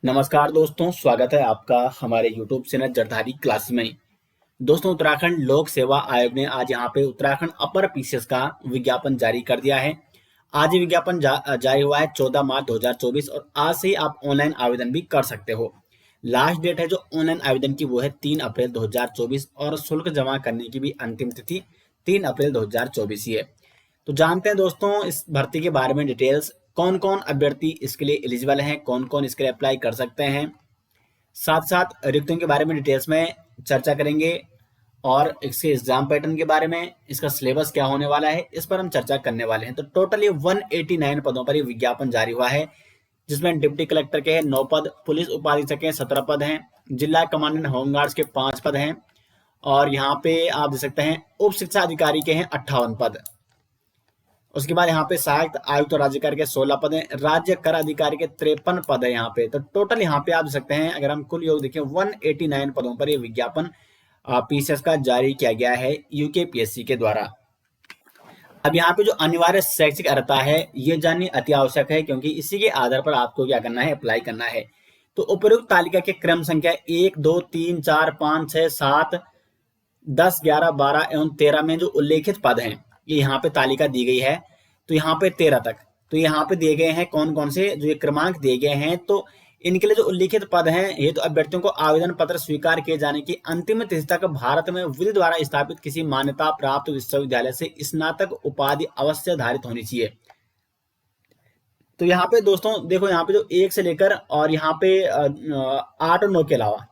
नमस्कार दोस्तों, स्वागत है आपका हमारे YouTube चैनल जरधारी क्लास में। दोस्तों, उत्तराखंड लोक सेवा आयोग ने आज यहाँ पे उत्तराखंड अपर पीसीएस का विज्ञापन जारी कर दिया है। आज ये विज्ञापन जारी हुआ है 14 मार्च 2024 और आज से ही आप ऑनलाइन आवेदन भी कर सकते हो। लास्ट डेट है जो ऑनलाइन आवेदन की वो है 3 अप्रैल 2024 और शुल्क जमा करने की भी अंतिम तिथि 3 अप्रैल 2024 ही है। तो जानते हैं दोस्तों इस भर्ती के बारे में डिटेल्स, कौन कौन अभ्यर्थी इसके लिए एलिजिबल हैं, कौन कौन इसके लिए अप्लाई कर सकते हैं। साथ साथ रिक्तियों के बारे में डिटेल्स में चर्चा करेंगे और इसके एग्जाम पैटर्न के बारे में, इसका सिलेबस क्या होने वाला है, इस पर हम चर्चा करने वाले हैं। तो टोटल ये 189 पदों पर ये विज्ञापन जारी हुआ है, जिसमें डिप्टी कलेक्टर के हैं 9 पद, पुलिस उपाधीक्षक के 17 पद हैं, जिला कमांडेंट होमगार्ड्स के 5 पद हैं और यहाँ पे आप देख सकते हैं उप शिक्षा अधिकारी के हैं 58 पद। उसके बाद यहाँ पे सहायक आयुक्त और राज्यकर के 16 पद हैं, राज्य कर अधिकारी के 53 पद है यहाँ पे। तो टोटल यहाँ पे आप देख सकते हैं, अगर हम कुल योग देखें 189 पदों पर ये विज्ञापन पीसीएस का जारी किया गया है यूकेपीएससी के द्वारा। अब यहाँ पे जो अनिवार्य शैक्षिक अर्हता है ये जाननी अति आवश्यक है, क्योंकि इसी के आधार पर आपको क्या करना है, अप्लाई करना है। तो उपयुक्त तालिका के क्रम संख्या 1, 2, 3, 4, 5, 6, 7, 10, 11, 12 एवं 13 में जो उल्लेखित पद हैं ये यहाँ पे तालिका दी गई है। तो यहाँ पे 13 तक तो यहाँ पे दिए गए हैं कौन कौन से जो ये क्रमांक दिए गए हैं। तो इनके लिए जो उल्लिखित पद हैं ये तो अभ्यर्थियों को आवेदन पत्र स्वीकार किए जाने की अंतिम तिथि तक भारत में विधि द्वारा स्थापित किसी मान्यता प्राप्त विश्वविद्यालय से स्नातक उपाधि अवश्य धारित होनी चाहिए। तो यहाँ पे दोस्तों देखो, यहाँ पे जो 1 से लेकर और यहाँ पे 8 और 9 के अलावा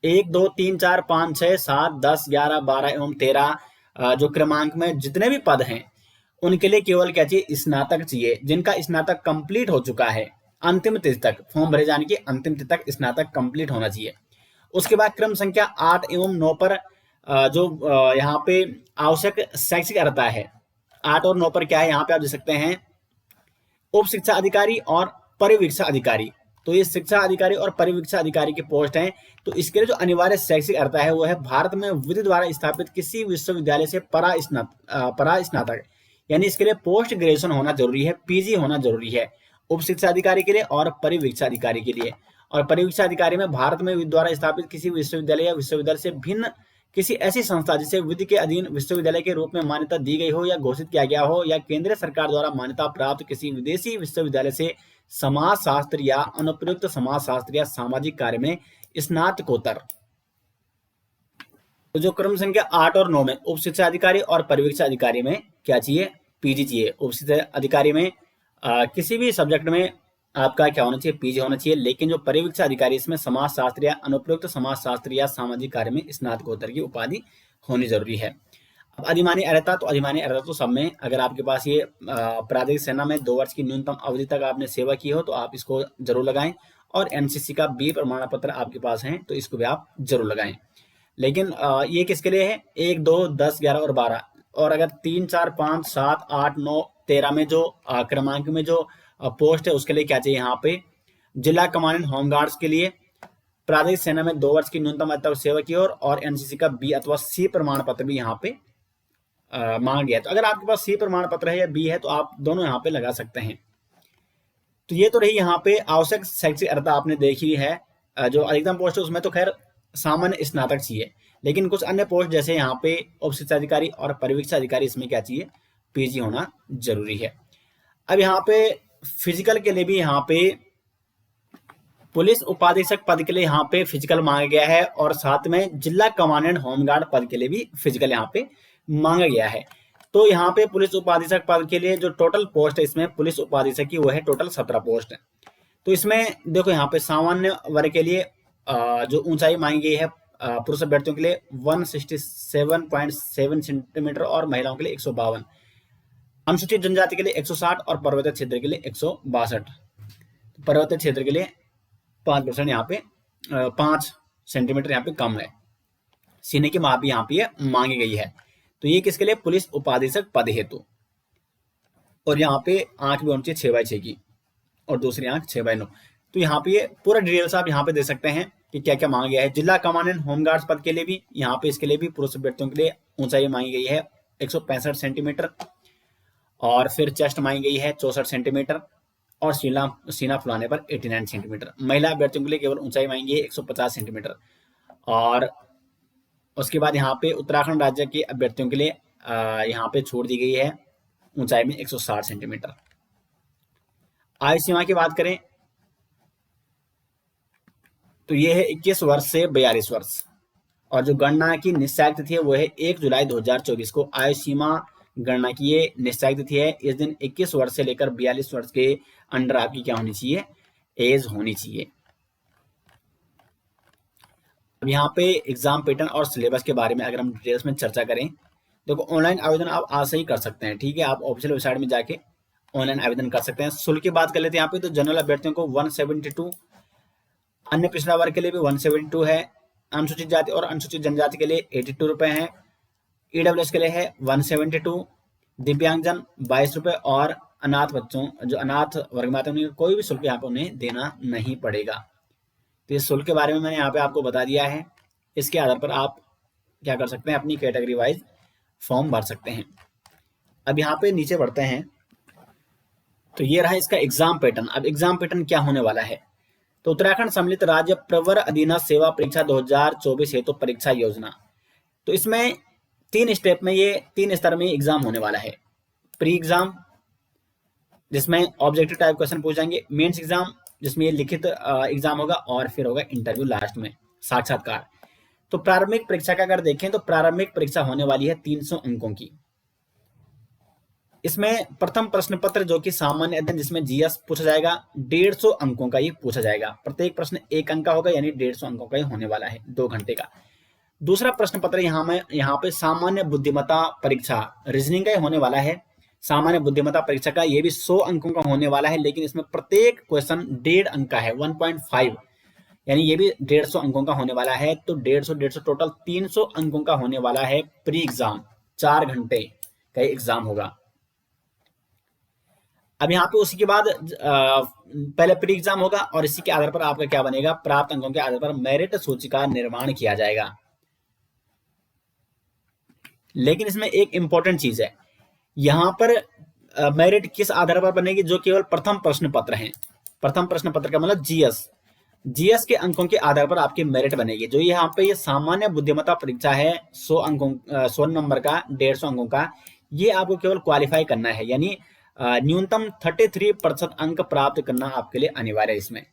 1, 2, 3, 4, 5, 6, 7, 10, 11, 12 एवं 13 जो क्रमांक में जितने भी पद हैं उनके लिए केवल क्या चाहिए, स्नातक चाहिए, जिनका स्नातक कंप्लीट हो चुका है। अंतिम तिथि तक फॉर्म भरे जाने की अंतिम तिथि तक स्नातक कंप्लीट होना चाहिए। उसके बाद क्रम संख्या 8 एवं 9 पर जो यहाँ पे आवश्यक शैक्षिक अर्हता है 8 और 9 पर क्या है, यहाँ पे आप देख सकते हैं उप शिक्षा अधिकारी और परिवीक्षा अधिकारी। तो ये शिक्षा अधिकारी और परिवीक्षा अधिकारी की पोस्ट हैं। तो इसके लिए जो अनिवार्य शैक्षिक अर्हता है वो है भारत में विधि द्वारा स्थापित किसी विश्वविद्यालय से परास्नातक, यानी इसके लिए पोस्ट ग्रेजुएशन होना जरूरी है, पीजी होना जरूरी है उप शिक्षा अधिकारी के लिए और परिवीक्षा अधिकारी के लिए। और परिवीक्षा अधिकारी में भारत में विधि द्वारा स्थापित किसी विश्वविद्यालय या विश्वविद्यालय से भिन्न किसी ऐसी संस्था जिसे विधि के अधीन विश्वविद्यालय के रूप में मान्यता दी गई हो या घोषित किया गया हो, या केंद्र सरकार द्वारा मान्यता प्राप्त किसी विदेशी विश्वविद्यालय से समाजशास्त्र या अनुप्रयुक्त समाजशास्त्र या सामाजिक कार्य में स्नातकोत्तर। तो जो क्रम संख्या 8 और 9 में उप शिक्षा अधिकारी और परिवीक्षा अधिकारी में क्या चाहिए, पीजी चाहिए। उप शिक्षा अधिकारी में किसी भी सब्जेक्ट में आपका क्या होना चाहिए, पीजी होना चाहिए। लेकिन जो परिवीक्षा अधिकारी इसमें समाजशास्त्र या अनुप्रयुक्त समाजशास्त्र या सामाजिक कार्य में स्नातकोत्तर की उपाधि होनी जरूरी है। अब अधिमानी अर्हता, तो अधिमानी अर्हता तो सब में, अगर आपके पास ये प्रादेशिक सेना में 2 वर्ष की न्यूनतम अवधि तक आपने सेवा की हो तो आप इसको जरूर लगाएं। और एनसीसी का बी प्रमाण पत्र आपके पास है तो इसको भी आप जरूर लगाएं। लेकिन ये किसके लिए है, 1, 2, 10, 11 और 12। और अगर 3, 4, 5, 7, 8, 9, 13 में जो क्रमांक में जो पोस्ट है उसके लिए क्या चाहिए, यहाँ पे जिला कमांडेंट होमगार्ड्स के लिए प्रादेशिक सेना में 2 वर्ष की न्यूनतम अवधि तक सेवा की और एनसीसी का बी अथवा सी प्रमाण पत्र भी यहाँ पे मांग गया। तो अगर आपके पास सी प्रमाण पत्र है या बी है तो आप दोनों यहाँ पे लगा सकते हैं। तो ये तो रही यहाँ पे आवश्यक शैक्षिक अर्हता आपने देखी है। जो अधिकतम पोस्ट है उसमें तो खैर सामान्य स्नातक चाहिए, लेकिन कुछ अन्य पोस्ट जैसे यहाँ पे उप शिक्षा अधिकारी और परिवीक्षा अधिकारी, इसमें क्या चाहिए, पीजी होना जरूरी है। अब यहाँ पे फिजिकल के लिए भी यहाँ पे पुलिस उपाधीक्षक पद के लिए यहाँ पे फिजिकल मांगा गया है और साथ में जिला कमांडेंट होमगार्ड पद के लिए भी फिजिकल यहाँ पे मांगा गया है। तो यहाँ पे पुलिस उपाधीक्षक पद के लिए जो टोटल पोस्ट है इसमें पुलिस उपाधीक्षक की वो है टोटल 17 पोस्ट है। तो इसमें देखो यहाँ पे सामान्य वर्ग के लिए जो ऊंचाई मांगी गई है पुरुष अभ्यर्थियों के लिए 167.7 सेंटीमीटर और महिलाओं के लिए 152, अनुसूचित जनजाति के लिए 160 और पर्वतीय क्षेत्र के लिए 162। पर्वतीय क्षेत्र के लिए 5% यहाँ पे 5 सेंटीमीटर यहाँ पे कम है, सीने की माप यहाँ पे मांगी गई है। तो ये किसके लिए, पुलिस उपाधीक्षक पद हेतु। और यहाँ पे आंख भी होनी चाहिए 6/6 की और दूसरी आंख 6/9। तो यहाँ पे पूरा डिटेल्स आप यहाँ पे दे सकते हैं कि क्या क्या मांगा गया है। जिला कमांडेंट होमगार्ड्स पद के लिए भी यहाँ पे इसके लिए भी पुरुष अभ्यर्थियों के लिए ऊंचाई मांगी गई है 165 सेंटीमीटर और फिर चेस्ट मांगी गई है 64 सेंटीमीटर और सीना फुलाने पर 89 सेंटीमीटर। महिला अभ्यर्थियों के लिए केवल ऊंचाई मांगी है 150 सेंटीमीटर। और उसके बाद यहाँ पे उत्तराखंड राज्य के अभ्यर्थियों के लिए यहाँ पे छूट दी गई है ऊंचाई में 160 सेंटीमीटर। आयु सीमा की बात करें तो ये है 21 वर्ष से 42 वर्ष। और जो गणना की निश्चायक तिथि है वो है 1 जुलाई 2024 को आयु सीमा गणना की ये निश्चायक तिथि है। इस दिन 21 वर्ष से लेकर 42 वर्ष के अंडर आपकी क्या होनी चाहिए, एज होनी चाहिए। अब यहाँ पे एग्जाम पैटर्न और सिलेबस के बारे में अगर हम डिटेल्स में चर्चा करें, देखो ऑनलाइन आवेदन आप आज से ही कर सकते हैं, ठीक है। आप ऑफिशियल वेबसाइट में जाके ऑनलाइन आवेदन कर सकते हैं। शुल्क की बात कर लेते हैं यहाँ पे, तो जनरल अभ्यर्थियों को 172, अन्य पिछड़ा वर्ग के लिए भी 172 है, अनुसूचित जाति और अनुसूचित जनजाति के लिए 82 रुपए है, ईडब्ल्यूएस के लिए है 172, दिव्यांगजन 22 रुपए, और अनाथ बच्चों जो अनाथ वर्ग में आते हैं उन्हें कोई भी शुल्क यहाँ पे उन्हें देना नहीं पड़ेगा। तो इस शुल्क के बारे में मैंने यहाँ पे आपको बता दिया है। इसके आधार पर आप क्या कर सकते हैं, अपनी कैटेगरी वाइज फॉर्म भर सकते हैं। अब यहाँ पे नीचे बढ़ते हैं, तो ये रहा इसका एग्जाम पैटर्न। अब एग्जाम पैटर्न क्या होने वाला है, तो उत्तराखंड सम्मिलित राज्य प्रवर अधीनस्थ सेवा परीक्षा 2024 हेतु परीक्षा योजना। तो इसमें 3 स्टेप में, ये 3 स्तर में एग्जाम होने वाला है। प्री एग्जाम जिसमें ऑब्जेक्टिव टाइप क्वेश्चन पूछ जाएंगे, मेंस एग्जाम जिसमें ये लिखित एग्जाम होगा, और फिर होगा इंटरव्यू लास्ट में, साक्षात्कार। तो प्रारंभिक परीक्षा का अगर देखें तो प्रारंभिक परीक्षा होने वाली है 300 अंकों की। इसमें प्रथम प्रश्न पत्र जो कि सामान्य अध्ययन जिसमें जीएस पूछा जाएगा, 150 अंकों का ये पूछा जाएगा। प्रत्येक प्रश्न 1 अंक का होगा, यानी 150 अंकों का ही होने वाला है, 2 घंटे का। दूसरा प्रश्न पत्र यहाँ पे सामान्य बुद्धिमत्ता परीक्षा रीजनिंग का ही होने वाला है। सामान्य बुद्धिमत्ता परीक्षा का ये भी 100 अंकों का होने वाला है, लेकिन इसमें प्रत्येक क्वेश्चन 1.5 अंक का है, 1.5, यानी ये भी 150 अंकों का होने वाला है। तो 150 टोटल 300 अंकों का होने वाला है प्री एग्जाम, 4 घंटे का एग्जाम होगा। अब यहाँ पे उसी के बाद पहले प्री एग्जाम होगा, और इसी के आधार पर आपका क्या बनेगा, प्राप्त अंकों के आधार पर मेरिट सूची का निर्माण किया जाएगा। लेकिन इसमें एक इंपॉर्टेंट चीज है, यहाँ पर मेरिट किस आधार पर बनेगी, जो केवल प्रथम प्रश्न पत्र हैं। प्रथम प्रश्न पत्र का मतलब जीएस के अंकों के आधार पर आपकी मेरिट बनेगी। जो यहाँ पे ये सामान्य बुद्धिमत्ता परीक्षा है 100 नंबर का, 150 अंकों का, ये आपको केवल क्वालिफाई करना है, यानी न्यूनतम 33% अंक प्राप्त करना आपके लिए अनिवार्य है इसमें।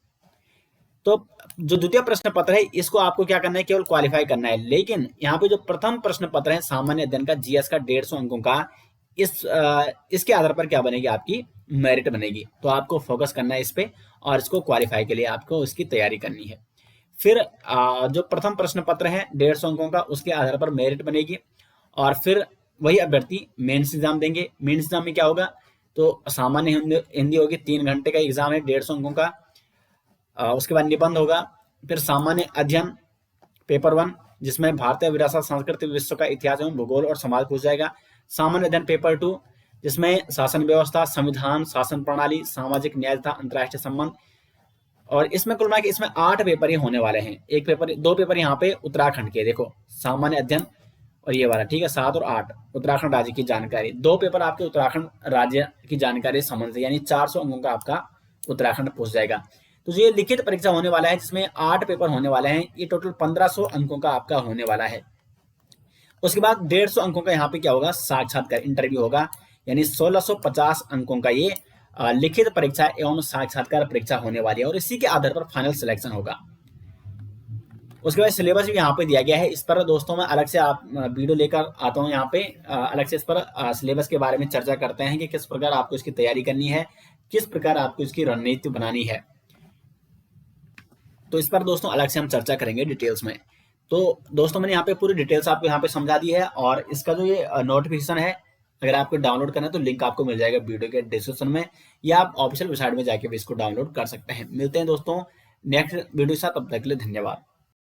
तो जो द्वितीय प्रश्न पत्र है इसको आपको क्या करना है, केवल क्वालिफाई करना है। लेकिन यहाँ पे जो प्रथम प्रश्न पत्र है सामान्य अध्ययन का, जीएस का 150 अंकों का, इसके आधार पर क्या बनेगी, आपकी मेरिट बनेगी। तो आपको फोकस करना है इस पे, और इसको क्वालिफाई के लिए आपको इसकी तैयारी करनी है। फिर जो प्रथम प्रश्न पत्र है 150 अंकों का, उसके आधार पर मेरिट बनेगी, और फिर वही अभ्यर्थी मेंस एग्जाम देंगे। मेंस एग्जाम में क्या होगा, तो सामान्य हिंदी होगी, 3 घंटे का एग्जाम है 150 अंकों का। उसके बाद निबंध होगा, फिर सामान्य अध्ययन पेपर 1 जिसमें भारतीय विरासत, संस्कृति, विश्व का इतिहास एवं भूगोल और समाज पूछ जाएगा। सामान्य अध्ययन पेपर 2 जिसमें शासन व्यवस्था, संविधान, शासन प्रणाली, सामाजिक न्याय तथा अंतर्राष्ट्रीय संबंध। और इसमें कुल मिला के इसमें 8 पेपर ही होने वाले हैं। 2 पेपर यहाँ पे उत्तराखंड के, देखो सामान्य अध्ययन और ये वाला, ठीक है, 7 और 8 उत्तराखंड राज्य की जानकारी। 2 पेपर आपके उत्तराखंड राज्य की जानकारी संबंध से, यानी 400 अंकों का आपका उत्तराखंड पूछ जाएगा। तो ये लिखित परीक्षा होने वाला है जिसमें 8 पेपर होने वाले हैं, ये टोटल 1500 अंकों का आपका होने वाला है। उसके बाद 150 अंकों का यहाँ पे क्या होगा, साक्षात्कार इंटरव्यू होगा, यानी 1650 अंकों का ये लिखित परीक्षा एवं साक्षात्कार परीक्षा होने वाली है, और इसी के आधार पर फाइनल सिलेक्शन होगा। उसके बाद सिलेबस भी यहाँ पे दिया गया है। इस पर दोस्तों मैं अलग से आप वीडियो लेकर आता हूँ, यहाँ पे अलग से इस पर सिलेबस के बारे में चर्चा करते हैं कि किस प्रकार आपको इसकी तैयारी करनी है, किस प्रकार आपको इसकी रणनीति बनानी है। तो इस पर दोस्तों अलग से हम चर्चा करेंगे डिटेल्स में। तो दोस्तों मैंने यहाँ पे पूरी डिटेल्स आपको यहाँ पे समझा दी है, और इसका जो ये नोटिफिकेशन है अगर आपको डाउनलोड करना है तो लिंक आपको मिल जाएगा वीडियो के डिस्क्रिप्शन में, या आप ऑफिशियल वेबसाइट में जाके भी इसको डाउनलोड कर सकते हैं। मिलते हैं दोस्तों नेक्स्ट वीडियो के साथ, तब तक के लिए धन्यवाद।